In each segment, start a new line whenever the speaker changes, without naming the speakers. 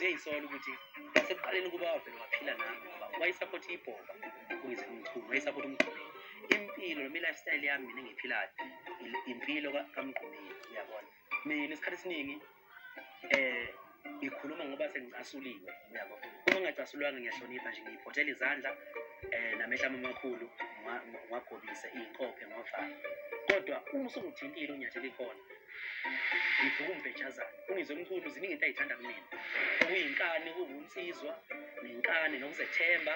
manje eyisola ukuthi ngasekuqaleni kuba wavela waphila nami ngoba wayesupport ibhoka kuyize umkhulu wayesupport umgqumeni impilo noma i-lifestyle yami mina engiyiphilayo impilo kaMgqumeni uyabona mina isikhathi esiningi ngikhuluma ngoba sengicasuliwe uyabo uma ngingacasulwanga ngiyahlonipha nje ngiyiphothela izandla namehla amakhulu ngwagobise iy'nqophe ngovala kodwa uma usungithintile unyathelo ikhona ngivuka umbhejazane ungizwe mkhulu ziningi into ayithanda kumina okuyinkani kuwunsizwa nenkani nokuzethemba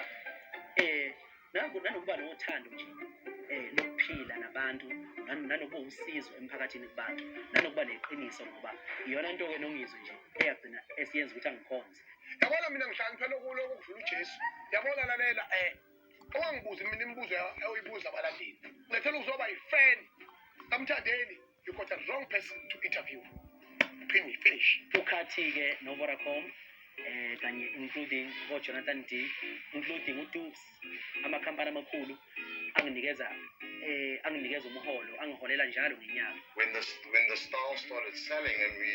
nanokuba nothando nje lokuphila nabantu nanokuba usizo emphakathini kubantu nanokuba neqiniso ngoba iyona nto-ke nongizwe nje eyagcina esiyenza ukuthi angikhonze
yabona mina ngihlakaniphela lokudlula uJesu yabona lalela owangibuza mina imibuzo oyibuza abalandeli ngethela ukuzoba yi-fan kaMthandeni you got a wrong person to interview finish
ukhathi-ke no-Vodacom kanye including Jonathan D including uDukes amakhampani amakhulu anginikeza umholo angiholela njalo ngenyanga
when the style started selling and we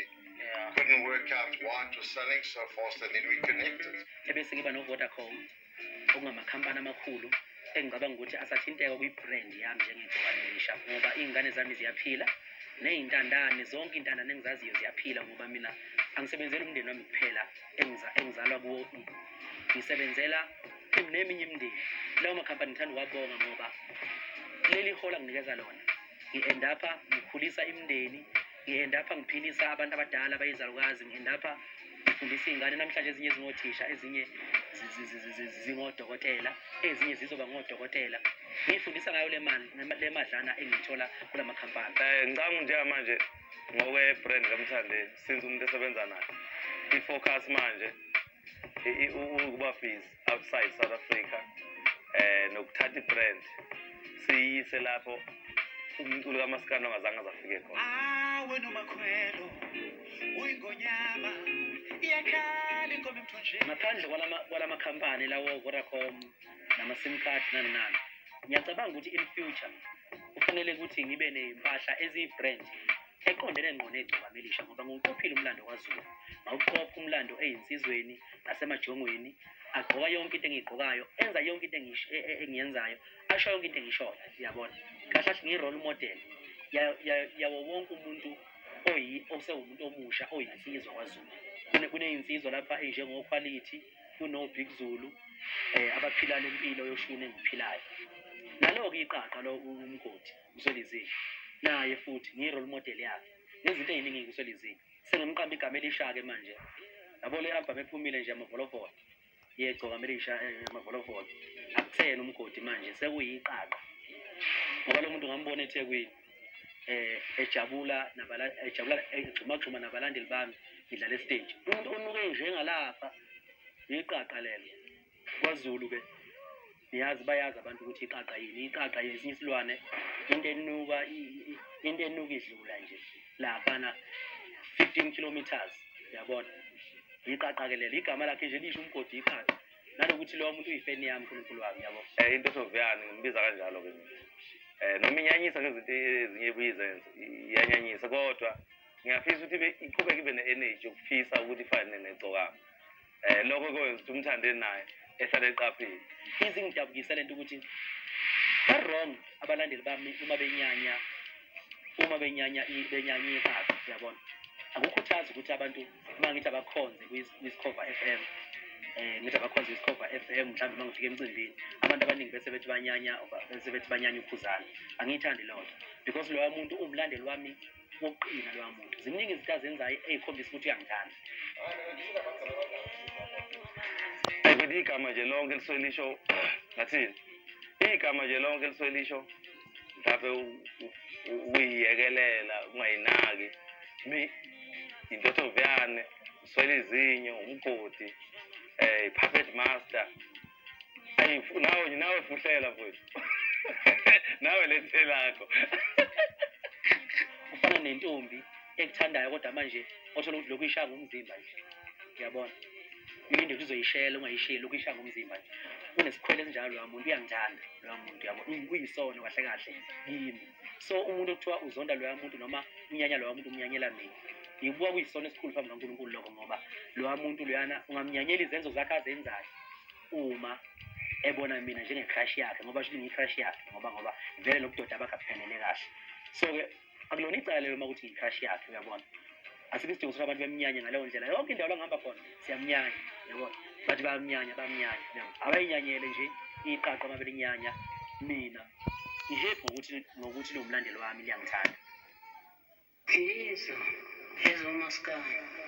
couldn't work out why it was selling so fast and then we connected
ebese ngiba no-Vodacom okungamakhampani amakhulu engicabanga ukuthi asathinteka kwi-brand yami njengegcokanelisha ngoba iy'ngane zami ziyaphila ney'ntandane zonke iy'ntandane engizaziyo ziyaphila ngoba mina angisebenzeli umndeni wami kuphela engizalwa kuwo ngisebenzela neminye imindeni lawo makhampani ngithanda ukwabonga ngoba leli hola nginikeza lona ngi-endapha ngikhulisa imindeni ngi-endapha ngiphilisa abantu abadala abayizalukazi ngi-endapha ngifundisa iy'ngane namhlanje ezinye zingothisha ezinye zingodokotela ezinye zizoba ngodokotela ngiyifundisa ngayo le madlana engiyithola kula makhampani
ngicanga njengamanje ngokwe-brand kaMthandeni since umuntu esebenza naye i-focus manje ukuba busy outside South Africa nokuthatha i-brand siyise lapho umculo kaMaskandi ongazange azafike khona
wena uMakhwelo uyingonyama iyakhala inkomo emthonjeni
ngaphandle kwala makhampani lawo Vodacom nama-sim card nani ngiyacabanga ukuthi in future kufanele ukuthi ngibe ney'mpahla eziyi-brand eqondene ngqo negcokamelisha ngoba ngiwuqophile umlando kwaZulu ngawuqopha umlando eyinsizweni nasemajongweni agqoka yonke into engiyigqokayo enza yonke into engiyenzayo asho yonke into engiyishoyo uyabona kahle ngiyi-role model yawo wonke umuntu osewumuntu omusha oyinsizwa kwaZulu kuney'nsizwa lapha ey'njengokhwalithi kuno-Big Zulu abaphila lempilo yoshuni engiphilayo nalo-ke iqaqa lo umgodi uSolizile naye futhi ngiyi-role model yakhe nezinto ey'ningi kuSolizile sengimqamba igama elisha-ke manje yabo le album ephumile nje amavolovodo yegcokamelisha amavolovodo akuthena umgodi manje sekuyiqaqa ngoba lo muntu ngambona eThekwini ejabula egxumagxuma nabalandeli bami ngidlala estage umuntu onuke njengalapha iqaqa lelo kwaZulu-ke niyazi bayazi abantu ukuthi iqaqa yini iqaqa yesinye isilwane into enuka idlula nje laphana 15 kilometers uyabona iqaqa-ke lelo igama lakhe nje lisho umgodi iqaqa nanokuthi lowo muntu uyifeni yami uNkulunkulu wami yabo
into eSoviyani ngimbiza kanjalo-ke noma inyanyisa ngezinto ezinye ebuyizenza iyanyanyisa kodwa ngiyafisa ukuthi iqhubeke ibe ne-energy yokufisa ukuthi ifane negcokama lokho kwenza ukuthi uMthandeni naye ehlale eqaphile
izingidabukisa lento ukuthi ba-wrong abalandeli bami uma benyanya iqaqa uyabona akukhuthazi ukuthi abantu uma ngithi abakhonze kwi-Discover FM ngithi abakhonze kwi-Discover FM mhlawumbe uma ngifika emcimbini abantu abaningi bese bethi banyanya ukhuzana angiyithandi lonto because loya muntu umlandeli wami wokuqina loya muntu ziningi izinto azenzayo ey'khombisa ukuthi uyangithanda
igama nje lonke lisuelisho ngathini igama nje lonke lisuelisho mhlawumbe uyiyekelela ungayinaki intothoviyane uswele izinyo umgodi puppet master nawe fuhlela mfowethu nawe lethe lakho
ufana nentombi ekuthandayo kodwa manje othola ukuthi lokhu ishaya ngomzimba nje uyabona into uzoyishela ungayisheli lokhu ishaya ngomzimba nje unesikhwele esinjalo loya muntu uyangithanda loya muntu uyabona uyisono kahle kahle kimi so umuntu okuthiwa uzonda loya muntu noma unyanya loya muntu umnyanyela mina ngibuka kuyisono esikhulu phambi kaNkulunkulu lokho ngoba lowa muntu loyana ungamnyanyela izenzo zakhe azenzayo uma ebona mina njenge-crush yakhe ngoba sho ngiyi-crush yakhe ngoba vele lobudoda bakaphelele kahle. So-ke akulona icala lelo uma ukuthi ngiyi-crush yakhe, uyabona. Asikho isidingo sokuthi abantu bemnyanye ngaleyo ndlela. Yonke indawo la ngihamba khona siyamnyanya, yabona. Bathi bayamnyanya, yabona. Abayinyanyele nje iqaqa uma belinyanya mina ngihappy ngokuthi lo mlandelo wami liyangithanda.
Philizo, here's Omaskar.